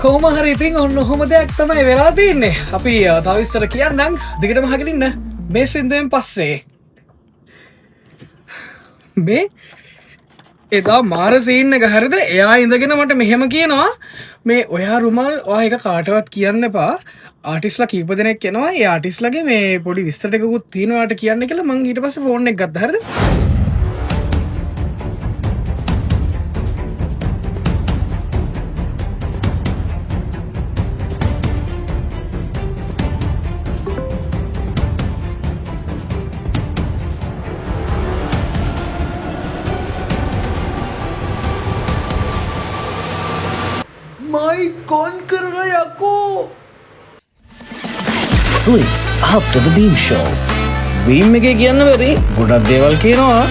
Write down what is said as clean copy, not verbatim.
කොහොම හරි ඉතින් ඔන්න ඔහොම දෙයක් තමයි වෙලා තින්නේ. අපි තව ඉස්සර කියන්නම්. දිගටම අහගෙන ඉන්න. මේ සින්දුවෙන් පස්සේ මේ එදා මාර සීන් එක හරිද? එයා ඉඳගෙන මට මෙහෙම කියනවා මේ ඔයා රුමල් ඔයා එක කාටවත් කියන්න එපා. ආටිස්ලා කීප දෙනෙක් එනවා. ඒ ආටිස්ලාගේ මේ පොඩි විස්තර ටිකකුත් තියෙනවාට කියන්න කියලා මං ඊට පස්සේ ෆෝන් එක ගත්තා හරිද? My conqueror Yako! Flicks after the Beam Show. Beam එකේ කියන්න බැරි ගොඩක් දේවල් කියනවා.